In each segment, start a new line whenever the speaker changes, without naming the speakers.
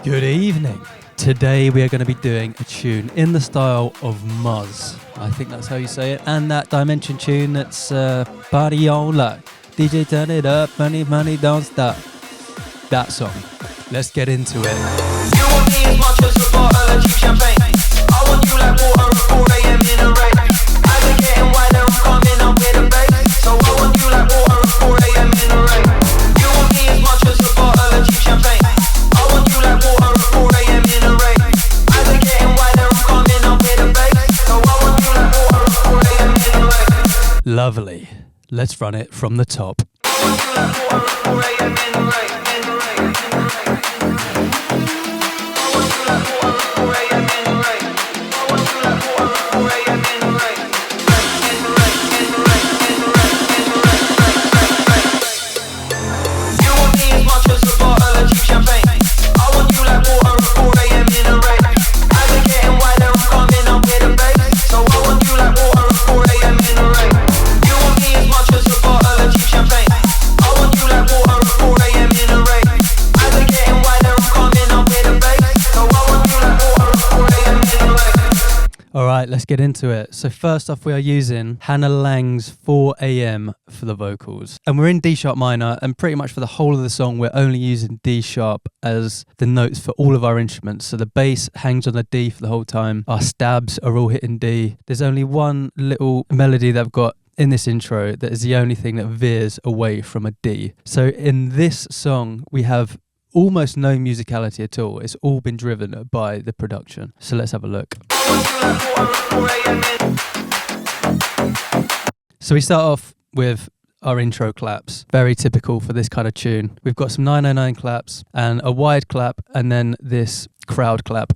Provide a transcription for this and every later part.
Good evening. Today we are going to be doing a tune in the style of Muzz. I think that's how you say it. And that Dimension tune that's Party On Luck. DJ turn it up, money, money, don't stop. That song. Let's get into it.
You want me as much as a bottle of cheap champagne. I want you like water at 4 a.m. in a rain. As I'm getting wider, I'm coming up with a bass. So I want you like water at 4 a.m. in a rain. You want me as much as a bottle of cheap champagne. I want you like water at 4 a.m. in a rain. As I'm getting wider, I'm coming up with a bass. So I want you like water at 4 a.m. in a rain.
Lovely. Let's run it from the top.
I want you like water at 4 a.m. in a rain.
Alright, let's get into it. So first off, we are using Hannah Lang's 4 a.m. for the vocals. And we're in D sharp minor, and pretty much for the whole of the song, we're only using D sharp as the notes for all of our instruments. So the bass hangs on a D for the whole time. Our stabs are all hitting D. There's only one little melody that I've got in this intro that is the only thing that veers away from a D. So in this song, we have almost no musicality at all. It's all been driven by the production. So let's have a look. So we start off with our intro claps, very typical for this kind of tune. We've got some 909 claps and a wide clap and then this crowd clap.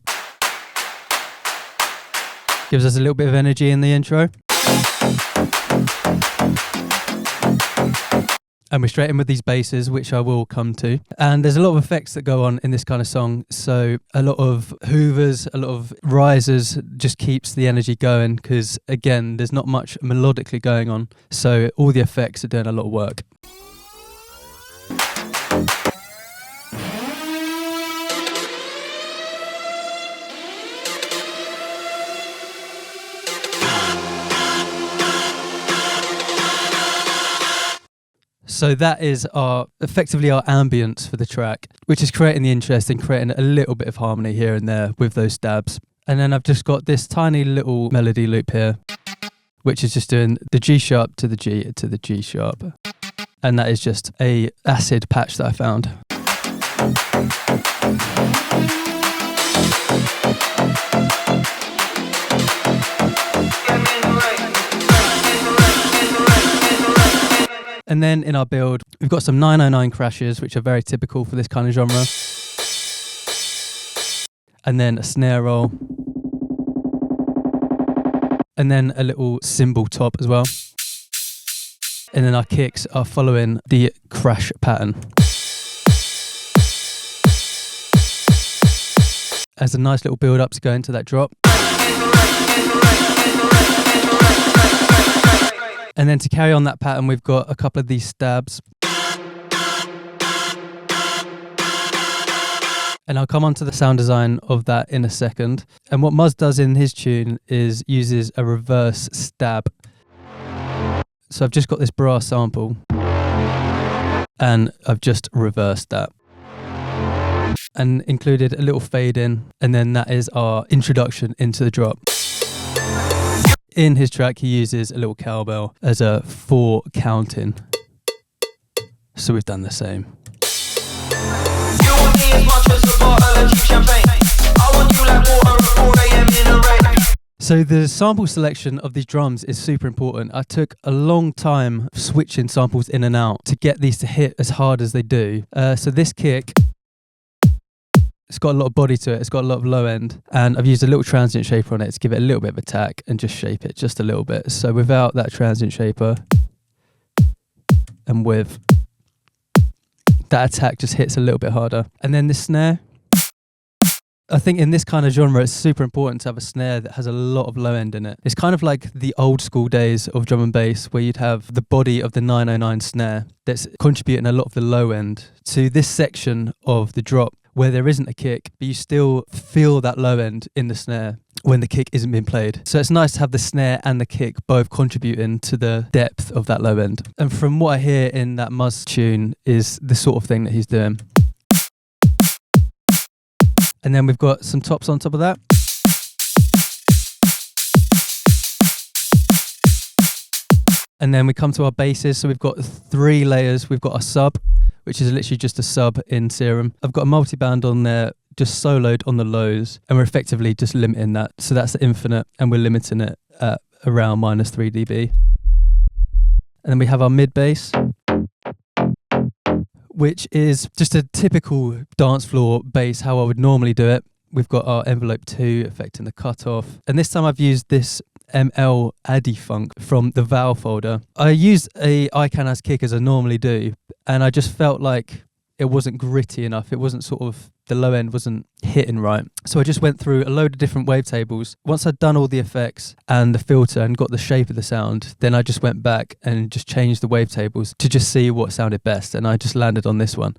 Gives us a little bit of energy in the intro. And we're straight in with these basses, which I will come to. And there's a lot of effects that go on in this kind of song. So a lot of hoovers, a lot of risers just keeps the energy going because, again, there's not much melodically going on. So all the effects are doing a lot of work. So that is effectively our ambience for the track, which is creating the interest and creating a little bit of harmony here and there with those stabs. And then I've just got this tiny little melody loop here, which is just doing the G sharp to the G to the G sharp. And that is just a acid patch that I found. And then in our build, we've got some 909 crashes, which are very typical for this kind of genre. And then a snare roll. And then a little cymbal top as well. And then our kicks are following the crash pattern. As a nice little build up to go into that drop. And then to carry on that pattern, we've got a couple of these stabs. And I'll come on to the sound design of that in a second. And what Muzz does in his tune is uses a reverse stab. So I've just got this brass sample and I've just reversed that. And included a little fade in, and then that is our introduction into the drop. In his track, he uses a little cowbell as a 4 counting. So we've done the same.
You want me as much as a bottle of cheap champagne. I want you like water at 4 a.m. in a rain.
So the sample selection of these drums is super important. I took a long time switching samples in and out to get these to hit as hard as they do. So this kick, it's got a lot of body to it, it's got a lot of low end, and I've used a little transient shaper on it to give it a little bit of attack and just shape it just a little bit. So without that transient shaper and with that attack just hits a little bit harder. And then this snare, I think in this kind of genre it's super important to have a snare that has a lot of low end in it. It's kind of like the old school days of drum and bass where you'd have the body of the 909 snare that's contributing a lot of the low end to this section of the drop, where there isn't a kick, but you still feel that low end in the snare when the kick isn't being played. So it's nice to have the snare and the kick both contributing to the depth of that low end. And from what I hear in that Muzz tune is the sort of thing that he's doing. And then we've got some tops on top of that. And then we come to our basses. So we've got 3 layers. We've got a sub, which is literally just a sub in Serum. I've got a multi-band on there, just soloed on the lows, and we're effectively just limiting that. So that's the infinite, and we're limiting it at around minus 3 dB. And then we have our mid bass, which is just a typical dance floor bass, how I would normally do it. We've got our envelope 2 affecting the cutoff. And this time I've used this ML Addy Funk from the Val folder. I used a ICANN as kick as I normally do, and I just felt like it wasn't gritty enough. It wasn't sort of, the low end wasn't hitting right. So I just went through a load of different wavetables. Once I'd done all the effects and the filter and got the shape of the sound, then I just went back and just changed the wavetables to just see what sounded best. And I just landed on this one.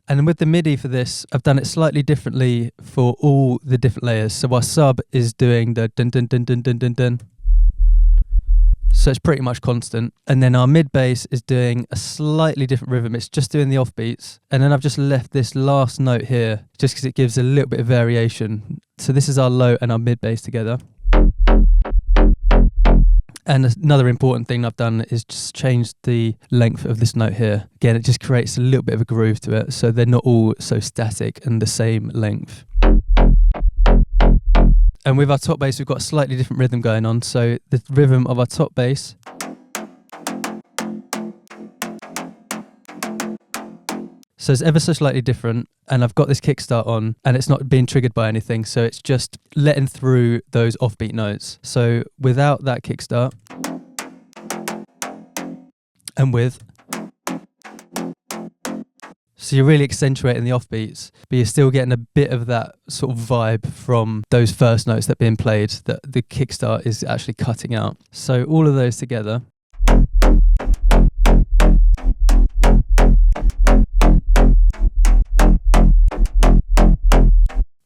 And with the MIDI for this, I've done it slightly differently for all the different layers. So our sub is doing the dun dun dun dun dun dun dun. So it's pretty much constant. And then our mid bass is doing a slightly different rhythm. It's just doing the offbeats. And then I've just left this last note here just because it gives a little bit of variation. So this is our low and our mid bass together. And another important thing I've done is just change the length of this note here. Again, it just creates a little bit of a groove to it, so they're not all so static and the same length. And with our top bass, we've got a slightly different rhythm going on. So the rhythm of our top bass so it's ever so slightly different, and I've got this kickstart on and it's not being triggered by anything, so it's just letting through those offbeat notes. So without that kickstart and with, so you're really accentuating the offbeats, but you're still getting a bit of that sort of vibe from those first notes that are being played that the kickstart is actually cutting out. So all of those together.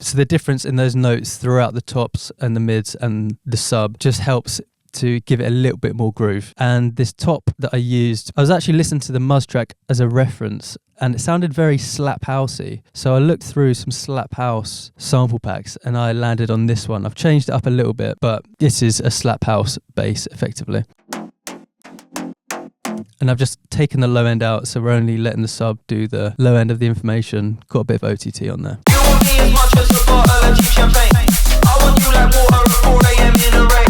So the difference in those notes throughout the tops and the mids and the sub just helps to give it a little bit more groove. And this top that I used, I was actually listening to the Muzz track as a reference, and it sounded very slap housey. So I looked through some slap house sample packs and I landed on this one. I've changed it up a little bit, but this is a slap house bass effectively. And I've just taken the low end out, so we're only letting the sub do the low end of the information. Got a bit of OTT on there.
You want me as much as a bottle of cheap champagne. I want you like water at 4 a.m. in a rain.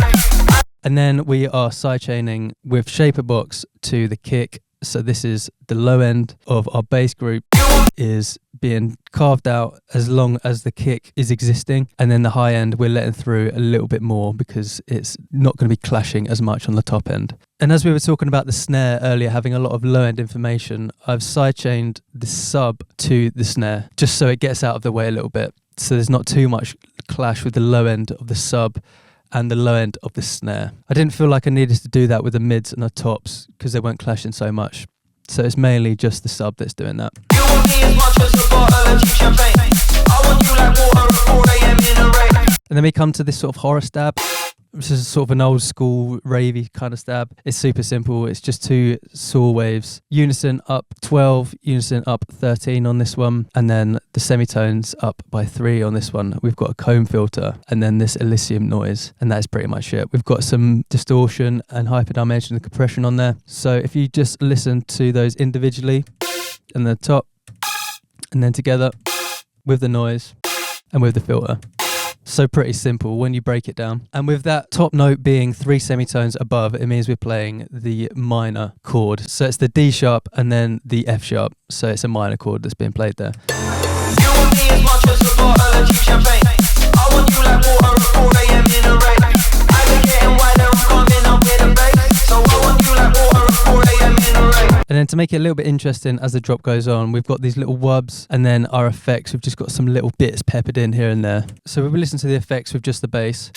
And then we are sidechaining with Shaper Box to the kick. So this is the low end of our bass group is being carved out as long as the kick is existing, and then the high end we're letting through a little bit more because it's not going to be clashing as much on the top end. And as we were talking about the snare earlier having a lot of low end information, I've sidechained the sub to the snare just so it gets out of the way a little bit, so there's not too much clash with the low end of the sub and the low end of the snare. I didn't feel like I needed to do that with the mids and the tops because they weren't clashing so much. So it's mainly just the sub that's doing that.
You want me as much as a bottle of cheap champagne. I want you like water at 4 a.m. in a rain.
And then we come to this sort of horror stab. This is sort of an old school ravey kind of stab. It's super simple. It's just 2 saw waves. Unison up 12, unison up 13 on this one. And then the semitones up by 3 on this one. We've got a comb filter and then this Elysium noise. And that is pretty much it. We've got some distortion and hyperdimension and compression on there. So if you just listen to those individually and the top and then together with the noise and with the filter. So pretty simple when you break it down. And with that top note being 3 semitones above, it means we're playing the minor chord. So it's the D sharp and then the F sharp. So it's a minor chord that's being played there.
You want me as much as a bottle of cheap champagne. I want you like water at 4 a.m. in a rain. I been getting wider, I'm coming up with a bass. So I want you like water at 4 a.m. in a rain.
And then to make it a little bit interesting as the drop goes on, we've got these little wubs and then our effects. We've just got some little bits peppered in here and there. So we listen to the effects with just the bass.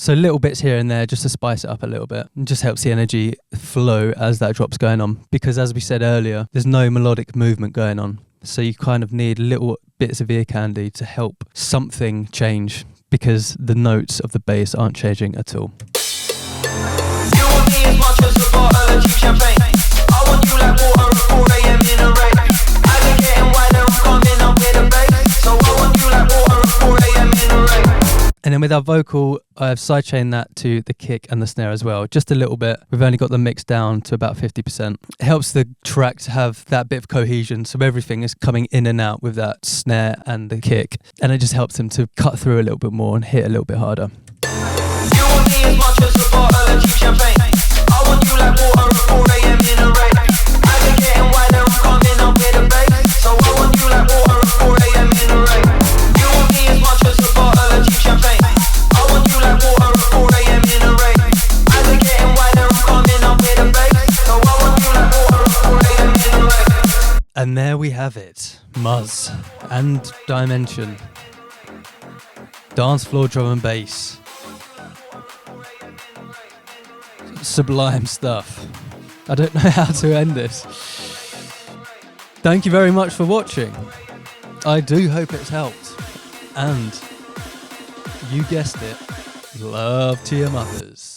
So little bits here and there just to spice it up a little bit. It just helps the energy flow as that drop's going on. Because as we said earlier, there's no melodic movement going on. So you kind of need little bits of ear candy to help something change, because the notes of the bass aren't changing at all.
You want me as much as a bottle of cheap champagne. I want you like water at 4 a.m. in a rain. As I'm getting wider, I'm coming up with a bass. So I want you like water at 4 a.m. in a rain.
And then with our vocal, I've sidechained that to the kick and the snare as well, just a little bit. We've only got the mix down to about 50%. It helps the track to have that bit of cohesion, so everything is coming in and out with that snare and the kick. And it just helps them to cut through a little bit more and hit a little bit harder.
You want me as much as a bottle of cheap champagne. I want you like water at 4 a.m. in a rain. As I'm getting wider, I'm coming up with a bass. So I want you like water at 4 a.m. in a rain. You want me as much as a bottle of cheap champagne. I want you like water at 4 a.m. in a rain. As I'm getting wider, I'm coming up with a bass. So I want you like water at 4 a.m. in a rain.
And there we have it. Muzz and Dimension. Dancefloor drum and bass. Sublime stuff. I don't know how to end this. Thank you very much for watching. I do hope it's helped. And you guessed it, love to your mothers.